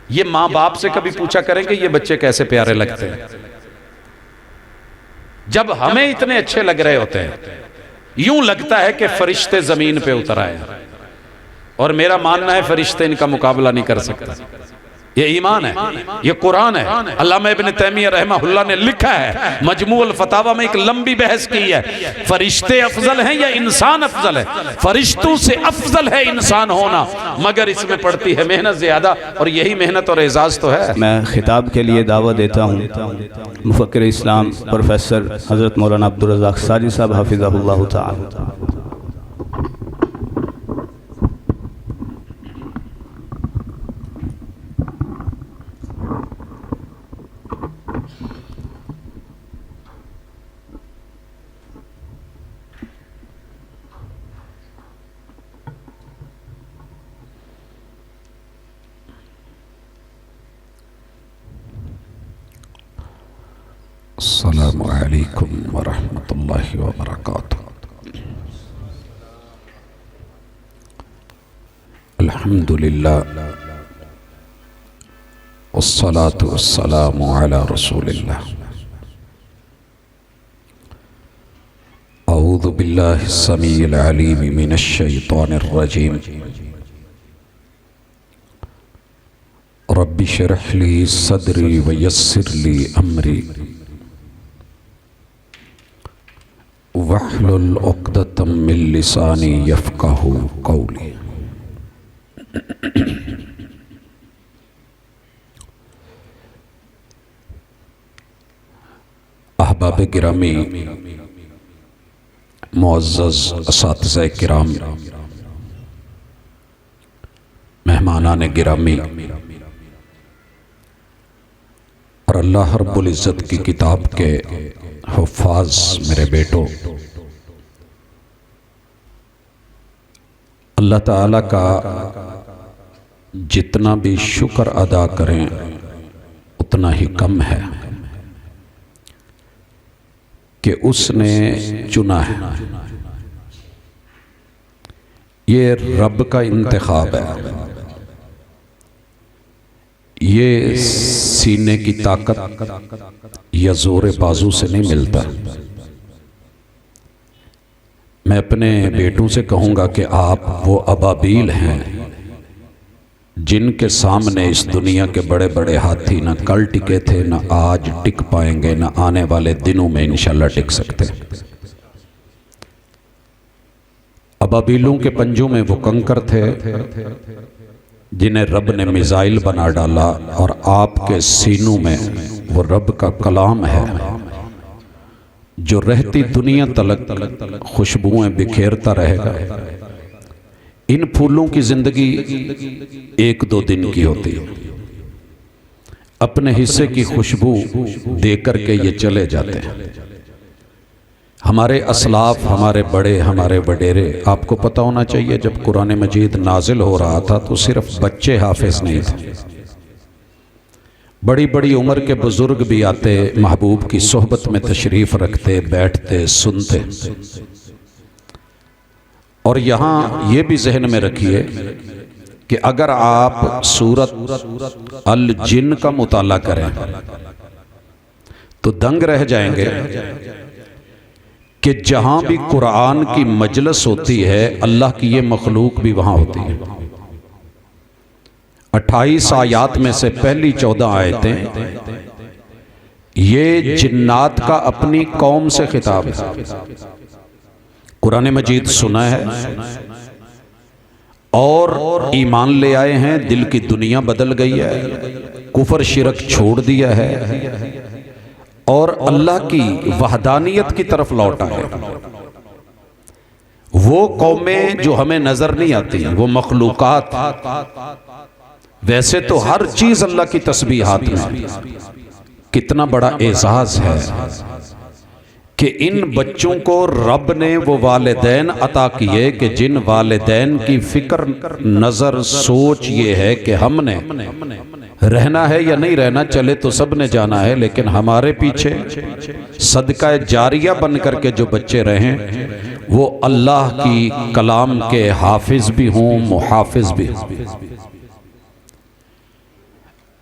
ये माँ बाप से कभी पूछा करें कि ये बच्चे कैसे प्यारे लगते हैं? जब हमें इतने अच्छे लग रहे होते हैं, यूं लगता है कि फरिश्ते जमीन पे उतर आए। और मेरा मानना है फरिश्ते इनका मुकाबला नहीं कर सकता। ये ईमान है, ये कुरान है। अल्लामा इब्न तैमिया रहमहुल्लाह ने लिखा है मजमूअल फतावा में, एक लंबी बहस की है, फरिश्ते अफजल हैं या इंसान अफजल है? फरिश्तों से अफजल है इंसान होना, मगर इसमें पड़ती है मेहनत ज्यादा, और यही मेहनत और एजाज तो है। मैं खिताब के लिए दावत देता हूँ मुफक्किर इस्लाम प्रोफेसर हज़रत मौलाना अब्दुल रज़्ज़ाक़ सारी साहब हफ़िज़हुल्लाह तआला। अस्सलामु अलैकुम वरहमतुल्लाहि वबरकातुहू। अल्हम्दुलिल्लाह वस्सलातु वस्सलामु अला रसूलिल्लाह। अऊज़ु बिल्लाहि समीइल अलीम मिनश शैतानिर रजीम। रब्बि श्रह ली सदरी व यस्सिर ली अमरी वहलुल उक़दतम मिन लिसानी यफ़क़हू क़ौली। अहबाब गिरामी, मुअज़्ज़ज़ असातिज़ा किराम, मेहमानान गिरामी, और अल्लाह रब्बुल इज़्ज़त की किताब के हुफ़्फ़ाज़ मेरे बेटों, अल्लाह ताला का जितना भी शुक्र अदा करें उतना ही कम है कि उसने चुना है। ये रब का इंतखाब है। ये सीने की ताकत या जोर बाजू से नहीं मिलता। मैं अपने बेटों से कहूँगा कि आप वो अबाबील हैं जिनके सामने इस दुनिया के बड़े बड़े हाथी न कल टिके थे, न आज टिक पाएंगे, न आने वाले दिनों में इंशाल्लाह टिक सकते। अबाबीलों के पंजों में वो कंकर थे जिन्हें रब ने मिसाइल बना डाला, और आपके सीनों में वो रब का कलाम है जो रहती दुनिया तलक खुशबुएं बिखेरता रहेगा। इन फूलों की जिंदगी एक दो दिन की होती है। अपने हिस्से की खुशबू दे करके ये चले जाते हैं। हमारे असलाफ, हमारे बड़े, हमारे वडेरे, आपको पता होना चाहिए जब कुरान मजीद नाजिल हो रहा था तो सिर्फ बच्चे हाफिज नहीं थे, बड़ी बड़ी उम्र के बुजुर्ग भी आते, महबूब की सोहबत में तशरीफ रखते, बैठते, सुनते। और यहाँ ये भी जहन में रखिए कि अगर आप सूरत अल जिन का मुताला करें तो दंग रह जाएंगे कि जहां भी कुरान की मजलिस होती है अल्लाह की ये मखलूक भी वहां होती है। 28 आयात में से पहली 14 आयतें ये जिन्नात का अपनी कौम से खिताब है। कुरान मजीद सुना है और ईमान ले आए हैं, दिल की दुनिया बदल गई है, कुफर शिरक छोड़ दिया है और अल्लाह की वहदानियत की तरफ लौटा है। वो कौमें जो हमें नजर नहीं आती, वो मखलूकात, वैसे तो हर चीज अल्लाह की तस्बीहात में। कितना बड़ा एजाज है कि इन बच्चों को रब ने वो वालिदैन अता किए कि जिन वालिदैन की फिक्र, नजर, सोच ये है कि हमने रहना है या नहीं रहना, चले तो सब ने जाना है, लेकिन हमारे पीछे सदका जारिया बन करके जो बच्चे रहें वो अल्लाह की कलाम के हाफिज भी हों, मुहाफिज भी हों।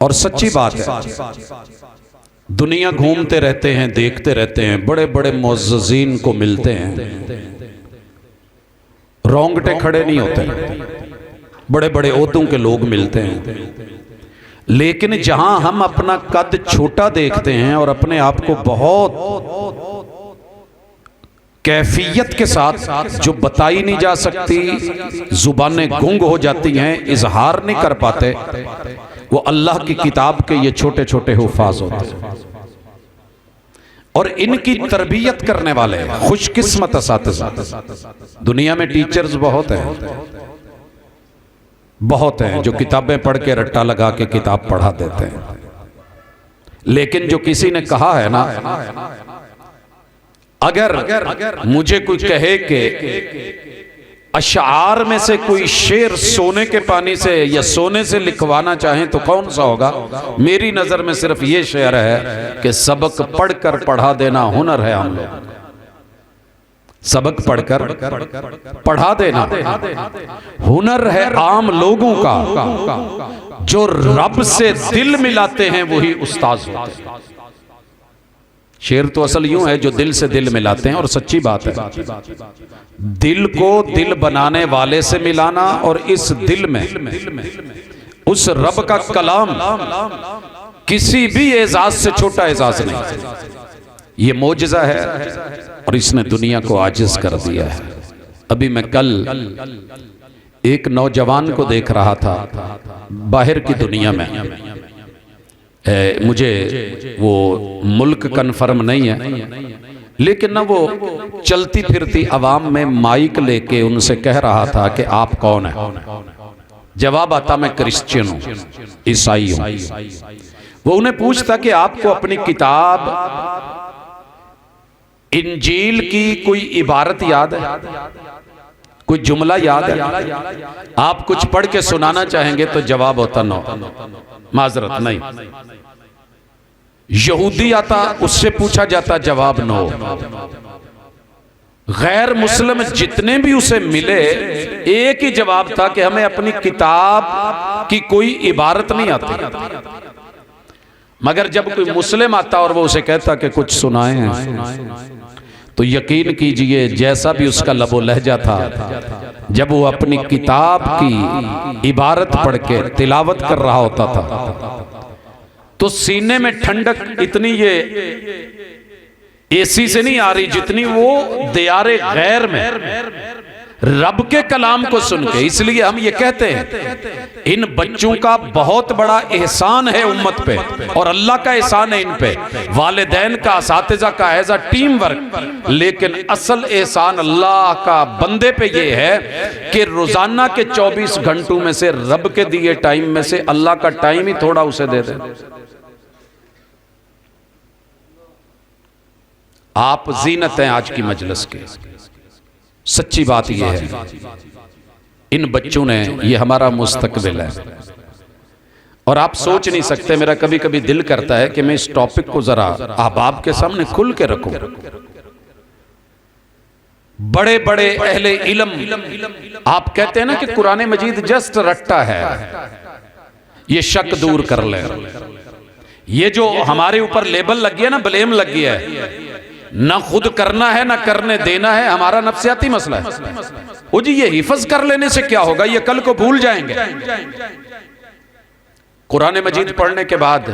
और सच्ची बात है, दुनिया घूमते रहते हैं, देखते रहते हैं, बड़े बड़े मुअज़्ज़िज़ीन को मिलते हैं, रोंगटे खड़े नहीं होते, बड़े बड़े ओहदों के लोग मिलते हैं, लेकिन जहां हम अपना कद छोटा देखते हैं और अपने आप को बहुत कैफियत के साथ जो बताई नहीं जा सकती, जुबानें गुंग हो जाती हैं, इजहार नहीं कर पाते, वो अल्लाह की किताब के ये छोटे छोटे हुफ़ाज़ होते हैं। और इनकी तरबियत करने वाले खुशकिस्मत असातिज़ा, दुनिया में टीचर्स बहुत हैं जो किताबें पढ़ के रट्टा लगा के किताब पढ़ा देते हैं, लेकिन जो किसी ने कहा है ना, अगर मुझे कोई कहे कि अशार में से कोई शेर सोने के पानी से या सोने से लिखवाना चाहें तो कौन सा होगा, मेरी नजर में सिर्फ ये शेर है कि सबक पढ़कर पढ़ा देना हुनर है। हम लोग सबक पढ़कर पढ़ा देना हुनर है आम लोगों का, जो रब से दिल मिलाते हैं वही उस्ताद होते हैं। शेर तो असल यूं है जो दिल से दिल मिलाते हैं, और सच्ची बात है, दिल को दिल बनाने वाले से मिलाना और इस दिल में उस रब का कलाम किसी भी एजाज से छोटा एजाज नहीं। ये मोजज़ा है और इसने दुनिया को आजिज कर दिया है। अभी मैं कल एक नौजवान को देख रहा था बाहर की दुनिया में, मुझे वो मुल्क कन्फर्म नहीं है, लेकिन ना वो चलती फिरती आवाम में माइक लेके उनसे कह रहा था कि आप कौन है। जवाब आता मैं क्रिश्चियन हूं, ईसाई हूं। वो उन्हें पूछता कि आपको अपनी किताब इंजील की कोई इबारत याद है, कोई जुमला याद है, आप कुछ पढ़ के सुनाना चाहेंगे? तो जवाब होता नो, माजरत नहीं। यहूदी आता, उससे पूछा जाता, जवाब नो। गैर मुस्लिम जितने भी उसे मिले एक ही जवाब था कि हमें अपनी किताब की कोई इबारत नहीं आती। मगर जब कोई मुस्लिम आता और वो उसे कहता कि कुछ सुनाए हैं, तो यकीन कीजिए जैसा भी उसका लबो लहजा था, जब वो अपनी किताब की इबारत पढ़ के तिलावत कर रहा होता था तो सीने में ठंडक इतनी ये एसी से नहीं आ रही जितनी वो दियारे गैर में रब के कलाम को सुन के। इसलिए हम ये कहते हैं इन बच्चों का बहुत बड़ा एहसान है उम्मत पे, और अल्लाह का एहसान है इन पे, वालिदैन का, असातिज़ा का, एज अ टीम वर्क। लेकिन असल एहसान अल्लाह का बंदे पे ये है कि रोजाना के 24 घंटों में से रब के दिए टाइम में से अल्लाह का टाइम ही थोड़ा उसे दे दे। आप जीनत हैं आज की मजलिस के। सच्ची बात यह है, इन बच्चों ने, ये हमारा मुस्तकबिल है। और आप सोच नहीं सकते, मेरा कभी कभी दिल करता है कि मैं इस टॉपिक को जरा अहबाब के सामने खुल के रखूं। बड़े बड़े अहले इल्म, आप कहते हैं ना कि कुरान मजीद जस्ट रट्टा है, ये शक दूर कर ले। ये जो हमारे ऊपर लेबल लग गया ना, ब्लेम लग गया है, ना खुद करना है ना करने देना है, हमारा नफ्सियाती मसला है। वो जी ये हिफज कर लेने से क्या होगा, ये कल को भूल जाएंगे। कुरान मजीद पढ़ने के बाद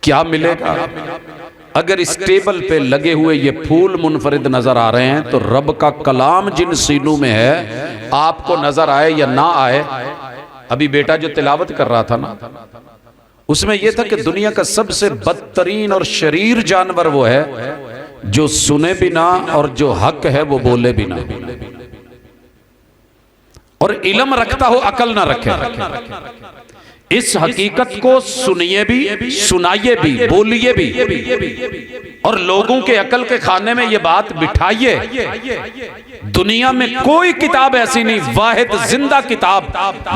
क्या मिलेगा? अगर इस टेबल पे लगे हुए ये फूल मुनफरिद नजर आ रहे हैं तो रब का कलाम जिन सीनों में है, आपको नजर आए या ना आए। अभी बेटा जो तिलावत कर रहा था ना, उसमें यह था कि दुनिया का सबसे बदतरीन और शरीर जानवर वो है जो सुने भी ना और जो हक है वो बोले भी ना, और इल्म रखता हो अकल ना रखे। इस हकीकत को सुनिए भी, सुनाइए भी, बोलिए भी, और लोगों के अकल के खाने में ये बात बिठाइए। दुनिया में कोई किताब ऐसी नहीं, वाहिद जिंदा किताब,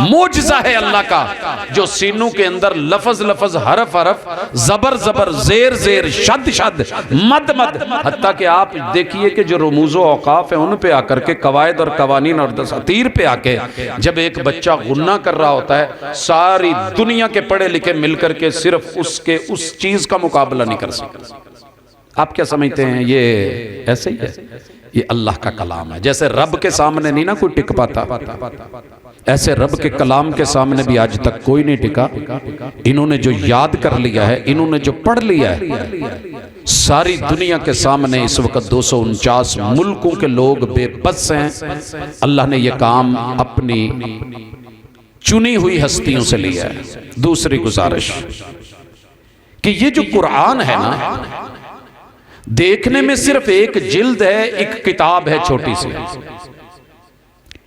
मोजज़ा है अल्लाह का, जो सीनों के अंदर लफज लफज, हरफ हरफ, जबर जबर, जेर जेर, शद शद, मद मद, हत्ता कि आप देखिए कि जो रमूज़ो औकाफ है उन पे आकर के, कवायद और कवानीन और दसातीर पे आके जब एक बच्चा गुन्ना कर रहा होता है, सारी दुनिया के पढ़े लिखे मिलकर के सिर्फ उसके उस चीज का मुकाबला नहीं कर सकते। आप क्या समझते हैं ये ऐसे ही है? ये अल्लाह का कलाम है। जैसे रब के सामने नहीं ना कोई टिक पाता, ऐसे रब के कलाम के सामने भी आज तक कोई नहीं टिका। इन्होंने जो याद कर लिया है, इन्होंने जो पढ़ लिया है, सारी दुनिया के सामने इस वक्त 249 मुल्कों के लोग बेबस हैं। अल्लाह ने यह काम अपनी चुनी हुई हस्तियों से लिया है। दूसरी गुजारिश कि ये जो कुरान है ना, देखने में सिर्फ एक जिल्द है, एक किताब है छोटी सी,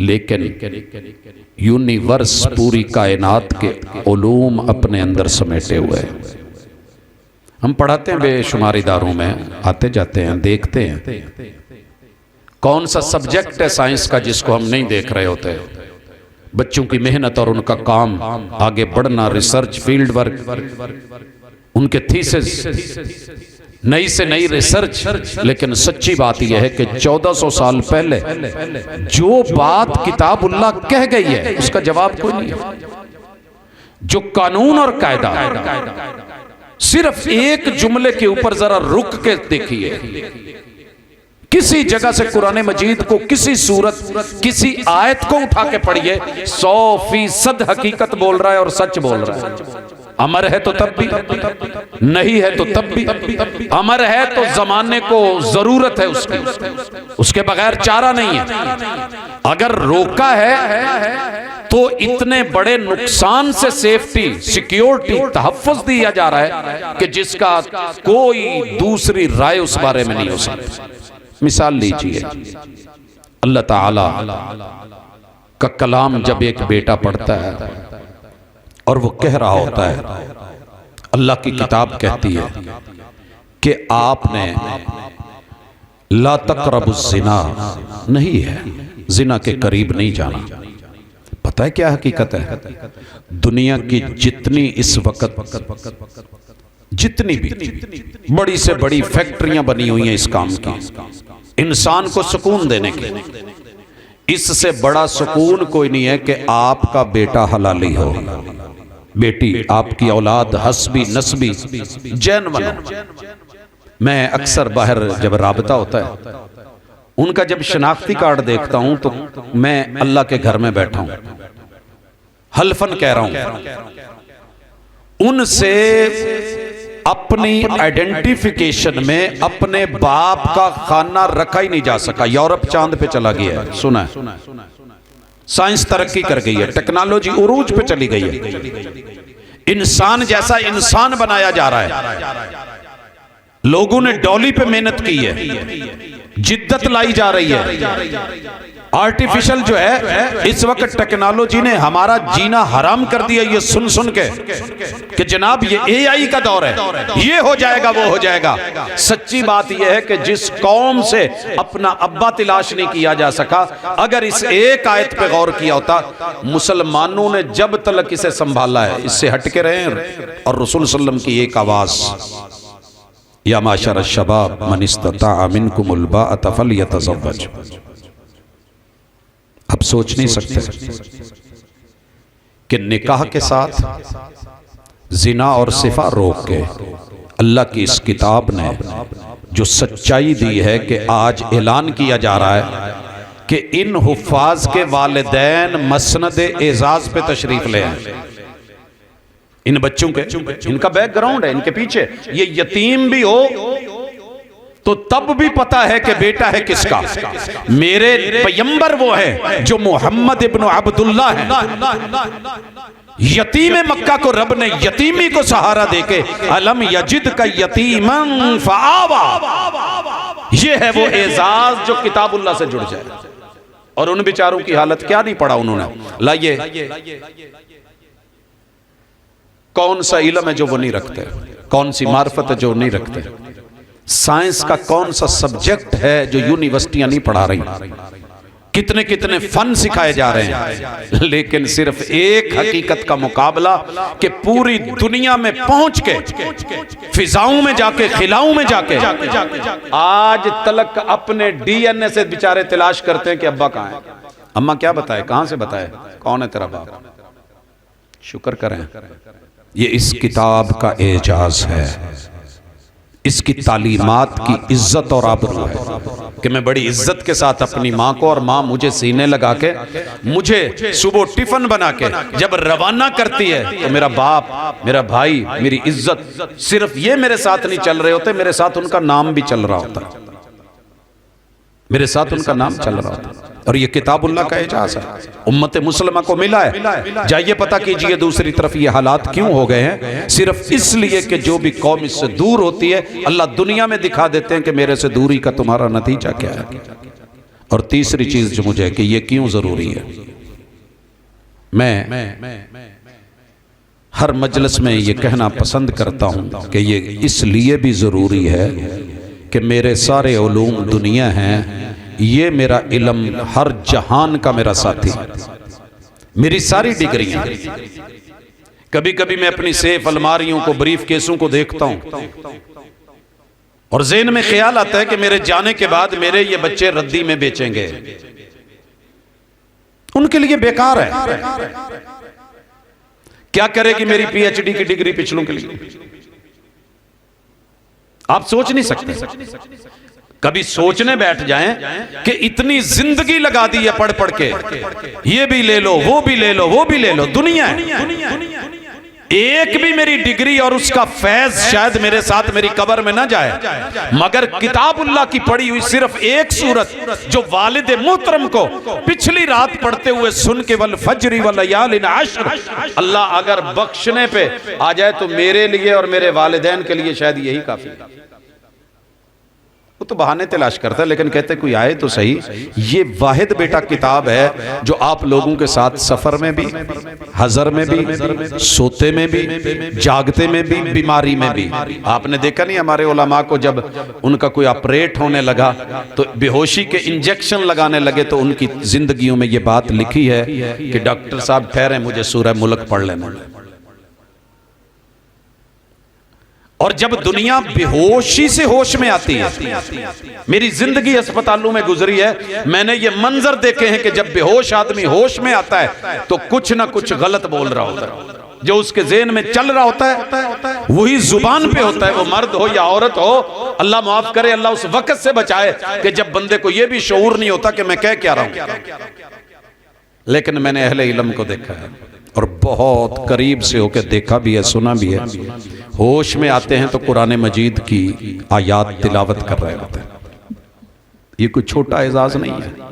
लेकिन यूनिवर्स पूरी कायनात के उलूम अपने अंदर समेटे हुए हैं। हम पढ़ाते हैं बेशुमार इदारों में, आते जाते हैं, देखते हैं। कौन सा सब्जेक्ट है साइंस का जिसको हम नहीं देख रहे होते? बच्चों की मेहनत और उनका काम, आगे बढ़ना, रिसर्च, फील्ड वर्क, उनके थीसिस, नई से नई रिसर्च। लेकिन सच्ची बात यह है कि 1400 साल पहले जो बात किताबुल्लाह कह गई है उसका जवाब कोई नहीं है। जो कानून और कायदा, सिर्फ एक जुमले के ऊपर जरा रुक के देखिए, किसी जगह से कुरान मजीद को, किसी सूरत, किसी आयत को उठा के पढ़िए, 100% हकीकत बोल रहा है और सच बोल रहा है। अमर है तो तब भी, नहीं है तो तब भी। अमर है तो जमाने को जरूरत है उसकी, उसके बगैर चारा नहीं है। अगर रोका है तो इतने बड़े नुकसान से सेफ्टी, सिक्योरिटी, तहफ़्फ़ुज़ दिया जा रहा है कि जिसका कोई दूसरी राय उस बारे में नहीं हो सकती। मिसाल लीजिए, अल्लाह ताला का कलाम जब एक बेटा पढ़ता है और वो कह रहा होता है, अल्लाह की किताब कहती है कि आपने ला तक़रबुज़ ज़िना, नहीं है, जिना के करीब नहीं जाना। पता है क्या हकीकत है? दुनिया की जितनी इस वक्त, जितनी भी बड़ी से बड़ी फैक्ट्रियां बनी हुई हैं इस काम की, इंसान को सुकून देने के, इससे बड़ा सुकून कोई नहीं है कि आपका बेटा हलाली हो, बेटी आपकी औलाद हस्बी नस्बी जैनवन हो। मैं अक्सर बाहर जब राबता होता है, उनका जब शनाख्ती कार्ड देखता हूं तो मैं अल्लाह के घर में बैठा हूं, हल्फन कह रहा हूं, उनसे अपनी आइडेंटिफिकेशन में अपने बाप का खाना रखा ही नहीं जा सका। यूरोप चांद पे चला गया है, सुना है, साइंस तरक्की कर गई है, टेक्नोलॉजी उरूज पे चली गई है, इंसान जैसा इंसान बनाया जा रहा है। लोगों ने डॉली पे मेहनत की है, जिद्दत लाई जा रही है। आर्टिफिशियल जो है इस वक्त टेक्नोलॉजी ने हमारा जीना हराम कर दिया, ये सुन सुन के कि जनाब ये एआई का दौर है, ये हो जाएगा वो हो जाएगा। सच्ची बात यह है कि जिस कौम से अपना अब्बा तलाश नहीं किया जा सका, अगर इस एक आयत पे गौर किया होता, मुसलमानों ने जब तक इसे संभाला है, इससे हटके रहे। और रसूल सल्लम की एक आवाज, या माशर शबाब मन इस्तताअ मिनकुमुल बाअत फलयतज़व्वज। आप सोच नहीं सकते कि निकाह के साथ जिना और सिफा रोक के अल्लाह की इस किताब ने जो सच्चाई दी है कि आज ऐलान किया जा रहा है कि इन हुफ्फाज के वालिदैन मसनद एजाज पे तशरीफ ले आए। इन बच्चों के, इनका बैकग्राउंड है, इनके पीछे ये यतीम भी हो तो तब भी पता है कि बेटा है किसका। मेरे पैगंबर वो है जो मोहम्मद इब्न अब्दुल्ला है। यतीम मक्का को रब ने यतीमी को सहारा देके अलम यजिद का यतीमन फआवा, ये है वो एजाज जो किताबुल्लाह से जुड़ जाए। और उन बेचारों की हालत क्या नहीं पढ़ा उन्होंने। लाइए, कौन सा इल्म है जो वो नहीं रखते, कौन सी मार्फत है जो नहीं रखते, साइंस का कौन सा सब्जेक्ट है जो यूनिवर्सिटियां नहीं पढ़ा रही, कितने कितने फन सिखाए जा रहे हैं, लेकिन सिर्फ एक हकीकत का मुकाबला कि पूरी दुनिया में पहुंच के, फिजाओं में जाके, खिलाओं में जाके आज तलक अपने डीएनए से बेचारे तलाश करते हैं कि अब्बा कहां है, अम्मा क्या बताए, कहां से बताए, कौन है तेरा बाप। शुक्र करें, ये इस किताब का एजाज है, इसकी तालीमात की इज्जत और आबरू है कि मैं बड़ी इज्जत के साथ अपनी माँ को, और माँ मुझे सीने लगा के मुझे सुबह टिफिन बना के जब रवाना करती है तो मेरा बाप, मेरा भाई, मेरी इज्जत सिर्फ ये मेरे साथ नहीं चल रहे होते, मेरे साथ उनका नाम भी चल रहा होता, मेरे साथ उनका नाम चल रहा होता। और ये किताबुल्लाह का एजाज है, उम्मत मुसलमा को मिला है। जाइए पता कीजिए दूसरी तरफ ये हालात क्यों हो गए हैं, सिर्फ इसलिए कि जो भी कौम इससे दूर होती है अल्लाह दुनिया में दिखा देते हैं कि मेरे से दूरी का तुम्हारा नतीजा क्या है। और तीसरी चीज जो मुझे कि ये क्यों जरूरी है, मैं हर मजलिस में ये कहना पसंद करता हूं कि ये इसलिए भी जरूरी है कि मेरे सारे उलूम दुनिया हैं, ये मेरा इल्म हर जहान का मेरा साथी, मेरी सारी डिग्रियां। कभी कभी मैं अपनी सेफ अलमारियों को, ब्रीफ केसों को देखता हूं और ज़हन में ख्याल आता है कि मेरे जाने के बाद मेरे ये बच्चे रद्दी में बेचेंगे, उनके लिए बेकार है। क्या करेगी मेरी पीएचडी की डिग्री पिछलों के लिए, आप सोच नहीं सकते। कभी सोचने बैठ जाएं कि इतनी जिंदगी लगा दी है पढ़ पढ़ के, ये भी ले लो, वो भी ले लो, वो भी ले लो, दुनिया है। एक भी मेरी डिग्री और उसका फैज शायद मेरे साथ मेरी कब्र में ना जाए, मगर किताबुल्लाह की पढ़ी हुई सिर्फ एक सूरत जो वालिद मोहतरम को पिछली रात पढ़ते हुए सुन के वल फजरी वल लयालिन अश्र, अल्लाह अगर बख्शने पे आ जाए तो मेरे लिए और मेरे वालिदैन के लिए शायद यही काफी है। वो तो बहाने तलाश करता है, लेकिन कहते कोई आए तो सही। ये वाहिद बेटा किताब है जो आप लोगों के साथ सफर में भी, हजर में भी, सोते में भी, जागते में भी, बीमारी में भी। आपने देखा नहीं हमारे उलमा को जब उनका कोई ऑपरेट होने लगा तो बेहोशी के इंजेक्शन लगाने लगे तो उनकी जिंदगियों में ये बात लिखी है कि डॉक्टर साहब ठहरे, मुझे सूरह मुल्क पढ़ लेना। और जब दुनिया बेहोशी से होश में आती है, मेरी जिंदगी अस्पतालों में गुजरी है, मैंने ये मंजर देखे हैं कि जब बेहोश आदमी होश में आता है तो कुछ ना कुछ गलत बोल रहा होता है, जो उसके ज़हन में चल रहा होता है वही जुबान पे होता है, वो मर्द हो या औरत हो। अल्लाह माफ करे, अल्लाह उस वक्त से बचाए कि जब बंदे को यह भी शऊर नहीं होता कि मैं कह क्या रहा हूं। लेकिन मैंने अहले इल्म को देखा है और बहुत करीब से होकर देखा भी है, सुना भी है। होश में आते हैं तो कुरान मजीद की आयात तिलावत कर रहे होते हैं। ये कोई छोटा एजाज नहीं है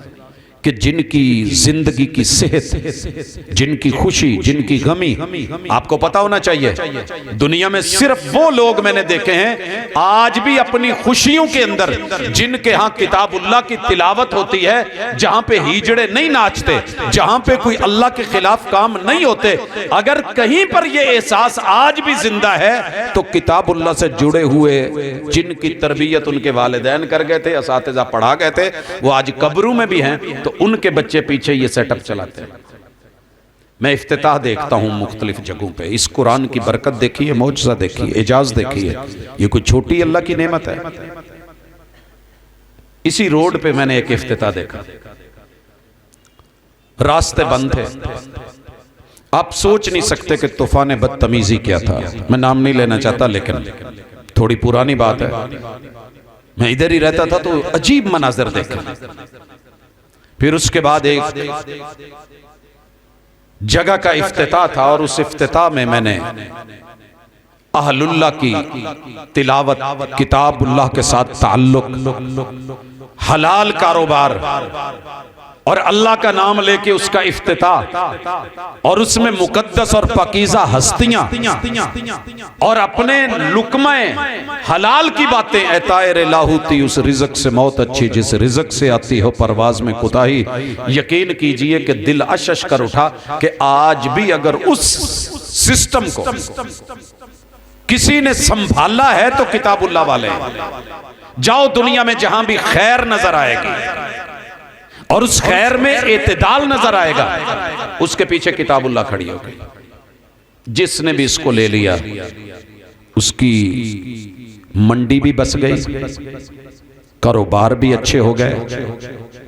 कि जिनकी जिंदगी की सेहत, जिनकी खुशी, जिनकी गमी आपको पता होना चाहिए। दुनिया में सिर्फ वो लोग मैंने देखे हैं आज भी अपनी खुशियों के अंदर, जिनके यहाँ किताबुल्लाह की तिलावत होती है, जहां पे हिजड़े नहीं नाचते, जहां पे कोई अल्लाह के खिलाफ काम नहीं होते, अगर कहीं पर ये एहसास आज भी जिंदा है तो किताबुल्लाह से जुड़े हुए जिनकी तरबियत उनके वालिदैन कर गए थे, असातिज़ा पढ़ा गए थे, वो आज कब्रों में भी हैं तो उनके बच्चे पीछे ये सेटअप चलाते हैं। मैं इफ्तिताह देखता हूं मुख्तलिफ जगहों पे, इस कुरान की बरकत देखिए, मौजज़ा देखिए, एजाज देखिए। ये कोई छोटी अल्लाह की नेमत है। इसी रोड पे मैंने एक इफ्तिताह देखा, रास्ते बंद थे, आप सोच नहीं सकते कि तूफान बदतमीजी क्या था। मैं नाम नहीं लेना चाहता लेकिन थोड़ी पुरानी बात है, मैं इधर ही रहता था तो अजीब मनाजिर देखा। फिर उसके बाद एक जगह का इफ्तिताह था और उस इफ्तिताह में मैंने अहलुल्लाह की तिलावत, किताबुल्लाह के साथ ताल्लुक, हलाल कारोबार और अल्लाह का नाम लेके उसका इफ्तिताह और उसमें मुकद्दस और पाकीज़ा हस्तियां और अपने लुकमे हलाल की बातें, एताए लाहूती, उस रिज़्क से मौत अच्छी जिस रिज़्क से आती हो परवाज में कुताही। यकीन कीजिए कि दिल अशश कर उठा कि आज भी अगर उस सिस्टम को किसी ने संभाला है तो किताबुल्लाह वाले। जाओ दुनिया में जहां भी खैर नजर आएगी और उस खैर में एतदाल नजर आएगा, उसके पीछे किताबुल्लाह खड़ी होगी। जिसने भी इसको ले लिया उसकी मंडी भी बस गई, कारोबार भी अच्छे हो गए,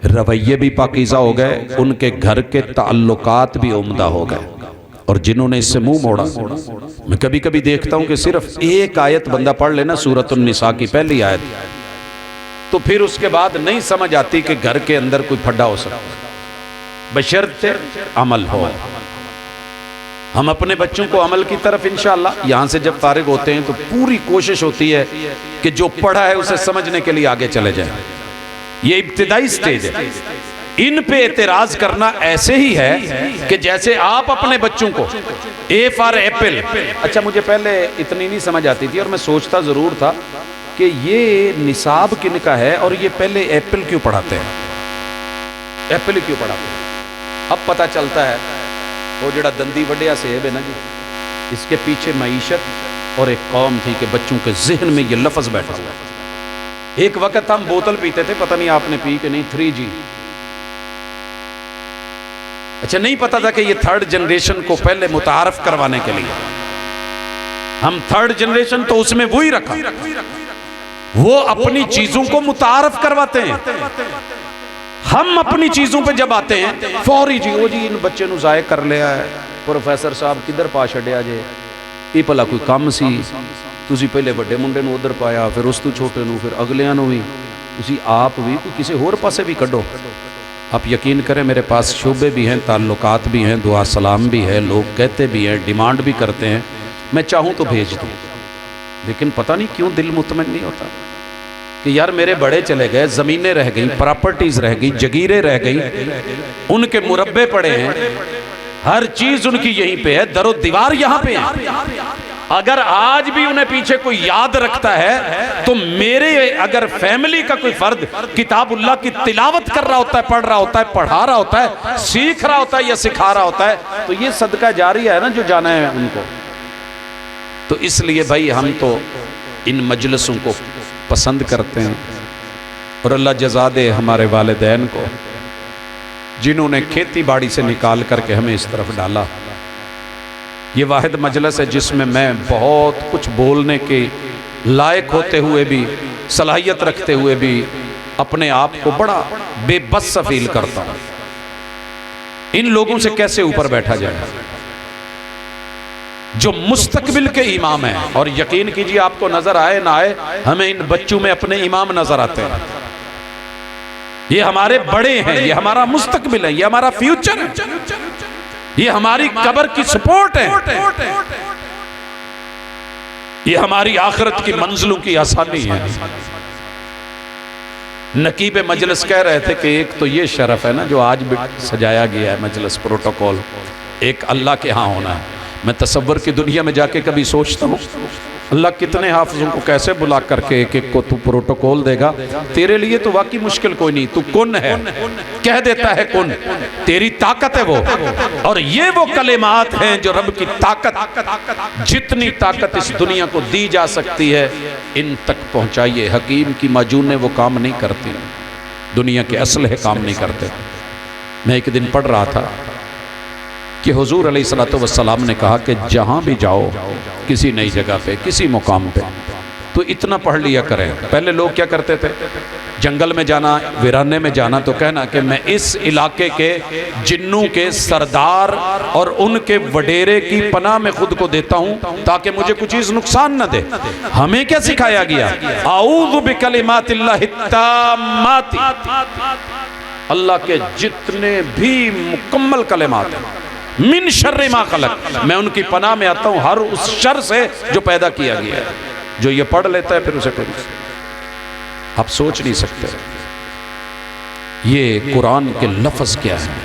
रवैये भी पाकीज़ा हो गए, उनके घर के ताल्लुकात भी उम्दा हो गए। और जिन्होंने इससे मुंह मोड़ा, मैं कभी कभी देखता हूं कि सिर्फ एक आयत बंदा पढ़ लेना सूरत निसा की पहली आयत, तो फिर उसके बाद नहीं समझ आती कि घर के अंदर कोई फड्डा हो सकता, बशर्ते अमल हो। हम अपने बच्चों को अमल की तरफ इंशाअल्लाह यहाँ से जब फारिग होते हैं तो पूरी कोशिश होती है कि जो पढ़ा है उसे समझने के लिए आगे चले जाएं। ये इब्तिदाई स्टेज है। इन पे एतराज करना ऐसे ही है कि जैसे आप अपने बच्चों को ए फॉर एप्पल, अच्छा मुझे पहले इतनी नहीं समझ आती थी और मैं सोचता जरूर था कि ये निसाब किनका है और ये पहले एप्पल क्यों पढ़ाते हैं, एप्पल क्यों पढ़ाते हैं। अब पता चलता है वो जड़ा दंदी वड्या सेब है ना जी, इसके पीछे मईशत और एक कौम थी कि बच्चों के जहन में ये लफ्ज बैठा हुआ है। एक वक्त हम बोतल पीते थे, पता नहीं आपने पी कि नहीं, 3G। अच्छा नहीं पता था कि ये थर्ड जनरेशन को पहले मुतारफ करवाने के लिए, हम थर्ड जनरेशन तो उसमें वही रखा, वो अपनी चीजों को मुतारफ करवाते हैं। हम अपनी चीजों पे जब आते हैं फौरी जी, वो जी इन बच्चे नु जाए कर लिया है, प्रोफेसर साहब किधर पा छड़िया जे, ये भला कोई काम सी, तुसी पहले बड़े मुंडे नु उधर पाया, फिर उस तू छोटे नु, फिर अगलियां नु भी, तुसी आप भी कोई किसी होर पासे भी कड्डो। आप यकीन करें मेरे पास शोबे भी हैं, ताल्लुकात भी हैं, दुआ सलाम भी है, लोग कहते भी हैं, डिमांड भी करते हैं, मैं चाहूँ तो भेज दूँ, लेकिन पता नहीं क्यों दिल मुतमईन नहीं होता कि यार मेरे बड़े चले गए, ज़मीनें रह गई, प्रॉपर्टीज रह गई, जगीरें रह गई, उनके मुरब्बे पड़े हैं, हर चीज उनकी यहीं पे है, दरो दीवार यहाँ पे है। अगर आज भी उन्हें पीछे कोई याद रखता है तो मेरे अगर फैमिली का कोई फर्द किताबुल्लाह की तिलावत कर रहा होता है, पढ़ रहा होता है, पढ़ा रहा होता है, सीख रहा होता है या सिखा रहा होता है, तो ये सदका जारी है ना जो जाना है उनको। तो इसलिए भाई हम तो इन मजलिसों को पसंद करते हैं और अल्लाह जज़ा दे हमारे वालिदैन को जिन्होंने खेती बाड़ी से निकाल करके हमें इस तरफ डाला। ये वाहिद मजलिस है जिसमें मैं बहुत कुछ बोलने के लायक होते हुए भी, सलाहियत रखते हुए भी अपने आप को बड़ा बेबस फील करता हूँ। इन लोगों से कैसे ऊपर बैठा जाए जो मुस्तकबिल के इमाम हैं, और यकीन कीजिए आपको नजर आए ना आए, हमें इन बच्चों में अपने इमाम नजर आते हैं। ये हमारे बड़े हैं, ये हमारा मुस्तकबिल है, ये हमारा फ्यूचर है, ये हमारी कब्र की सपोर्ट है, ये हमारी आखिरत की मंजिलों की आसानी है। नकीब मजलिस कह रहे थे कि एक तो ये शरफ है ना जो आज भी सजाया गया है मजलिस प्रोटोकॉल, एक अल्लाह के यहाँ होना है। मैं तसव्वुर की दुनिया में जाके कभी सोचता हूँ अल्लाह कितने हाफिजों को कैसे बुला करके एक एक को तू प्रोटोकॉल देगा, तेरे लिए तो वाकई मुश्किल कोई नहीं, तू कुन है, कह देता है कुन, तेरी ताकत है वो, और ये वो कलेमात हैं जो रब की ताकत, जितनी ताकत इस दुनिया को दी जा सकती है इन तक पहुंचाइए। हकीम की माजूनें वो काम नहीं करती, दुनिया के असलहे काम नहीं करते। मैं एक दिन पढ़ रहा था कि हुजूर अलैहिस्सलातु वस्सलाम ने कहा कि जहाँ भी जाओ किसी नई जगह पे, किसी मुकाम पे, तो इतना पढ़ लिया करें। पहले लोग क्या करते थे, जंगल में जाना, वीराने में जाना तो कहना कि मैं इस इलाके के जिन्नों के सरदार और उनके वडेरे की पनाह में खुद को देता हूँ ताकि मुझे कुछ चीज़ नुकसान न दे। हमें क्या सिखाया गया, आऊज़ु बिकलिमातिल्लाहि ताम्माति, अल्लाह के जितने भी मुकम्मल कलेमात हैं, मिन शर्रि मा खलक, मैं उनकी पनाह में आता हूँ हर उस शर से जो पैदा किया गया है। जो ये पढ़ लेता है फिर उसे कोई, आप सोच नहीं सकते ये कुरान के लफ्ज क्या है,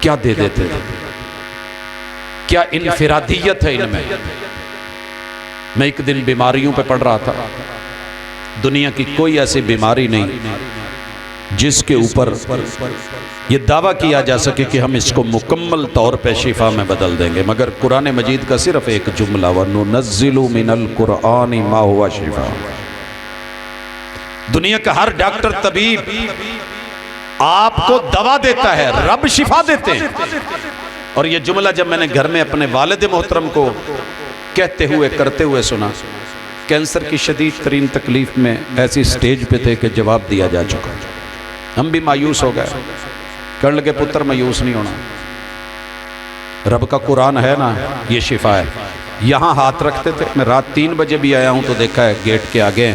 क्या दे देते हैं, क्या इनफिरादियत है इनमें। मैं एक दिन बीमारियों पे पढ़ रहा था, दुनिया की कोई ऐसी बीमारी नहीं जिसके ऊपर ये दावा किया जा सके कि हम इसको मुकम्मल तौर पे शिफा में बदल देंगे, मगर कुरान मजीद का सिर्फ एक जुमला, वनुनज़्ज़िलु मिनल कुरआनि मा हुवा शिफा। दुनिया का हर डॉक्टर तबीब आपको दवा देता है, रब शिफा देते हैं। और ये जुमला जब मैंने घर में अपने वालिद मोहतरम को कहते हुए करते हुए सुना, कैंसर की शदीद तरीन तकलीफ में ऐसी स्टेज पे थे कि जवाब दिया जा चुका। हम भी मायूस हो गए, कहने लगे पुत्र मायूस नहीं होना, रब का कुरान है ना, ये शिफा है। यहाँ हाथ रखते थे, मैं रात 3 बजे भी आया हूँ तो देखा है गेट के आगे